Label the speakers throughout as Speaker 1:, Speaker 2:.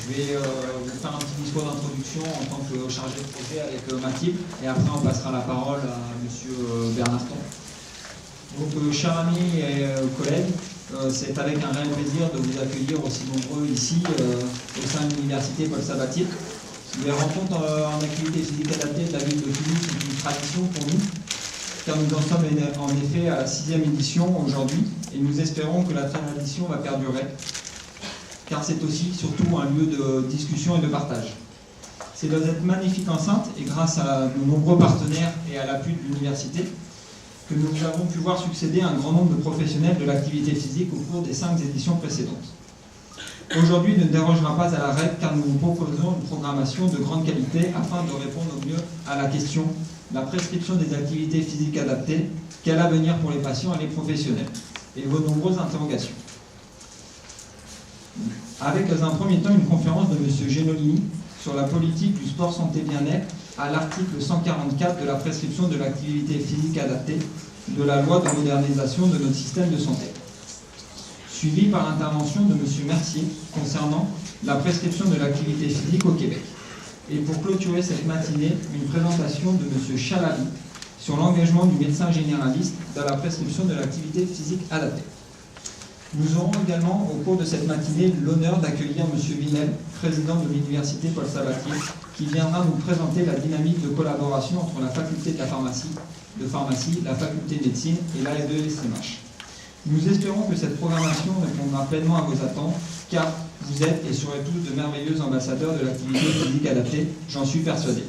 Speaker 1: Je vais vous faire un petit discours d'introduction en tant que chargé de projet avec Mathilde, et après on passera la parole à monsieur Bernardton. Donc, chers amis et collègues, c'est avec un réel plaisir de vous accueillir aussi nombreux ici au sein de l'université Paul Sabatier. Les rencontres en activité physique adaptée de la ville de Toulouse sont une tradition pour nous, car nous en sommes en effet à la 6e édition aujourd'hui, et nous espérons que la tradition va perdurer, car c'est aussi surtout un lieu de discussion et de partage. C'est dans cette magnifique enceinte, et grâce à nos nombreux partenaires et à l'appui de l'université, que nous avons pu voir succéder un grand nombre de professionnels de l'activité physique au cours des 5 éditions précédentes. Aujourd'hui ne dérogera pas à la règle, car nous vous proposons une programmation de grande qualité afin de répondre au mieux à la question « La prescription des activités physiques adaptées, quel avenir pour les patients et les professionnels ?» et vos nombreuses interrogations. Avec dans un premier temps une conférence de M. Genolini sur la politique du sport santé bien-être à l'article 144 de la prescription de l'activité physique adaptée de la loi de modernisation de notre système de santé, suivi par l'intervention de M. Mercier concernant la prescription de l'activité physique au Québec. Et pour clôturer cette matinée, une présentation de M. Chalabi sur l'engagement du médecin généraliste dans la prescription de l'activité physique adaptée. Nous aurons également, au cours de cette matinée, l'honneur d'accueillir M. Vinel, président de l'université Paul Sabatier, qui viendra nous présenter la dynamique de collaboration entre la faculté de pharmacie, la faculté de médecine et l'AE2SMH. Nous espérons que cette programmation répondra pleinement à vos attentes, car vous êtes et serez tous de merveilleux ambassadeurs de l'activité physique adaptée, j'en suis persuadé.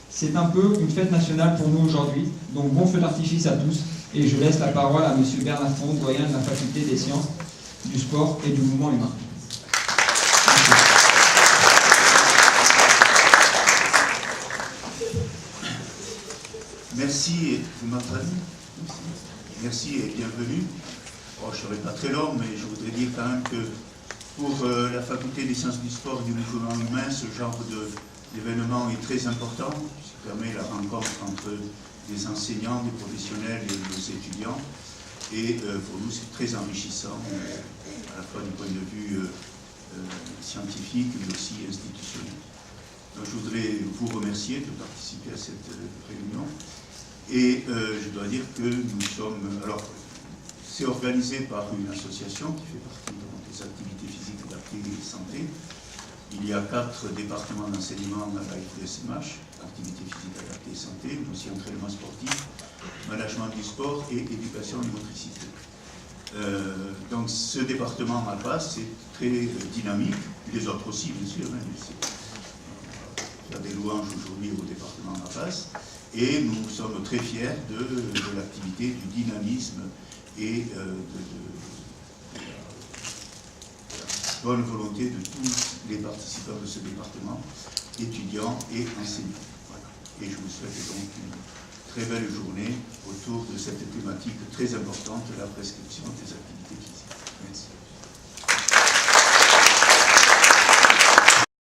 Speaker 1: C'est un peu une fête nationale pour nous aujourd'hui, donc bon feu d'artifice à tous, et je laisse la parole à M. Bernardton, doyen de la faculté des sciences, du sport et du mouvement humain.
Speaker 2: Merci, vous m'entendez? Merci et bienvenue. Bon, je ne serai pas très long, mais je voudrais dire quand même que pour la faculté des sciences du sport et du mouvement humain, ce genre d'événement est très important, ça permet la rencontre entre des enseignants, des professionnels et des étudiants. Et pour nous, c'est très enrichissant, à la fois du point de vue scientifique, mais aussi institutionnel. Donc, je voudrais vous remercier de participer à cette réunion. Et je dois dire que nous sommes... Alors, c'est organisé par une association qui fait partie des activités physiques adaptées et santé. Il y a 4 départements d'enseignement à l'AE2SMH, activités physiques adaptées et santé, mais aussi entraînement sportif, management du sport et éducation et motricité. Donc ce département APAS est très dynamique, les autres aussi bien sûr, hein, il y a des louanges aujourd'hui au département APAS, et nous sommes très fiers de l'activité, du dynamisme et de la bonne volonté de tous les participants de ce département, étudiants et enseignants. Voilà. Et je vous souhaite donc une très belle journée autour de cette thématique très importante, la prescription des activités physiques.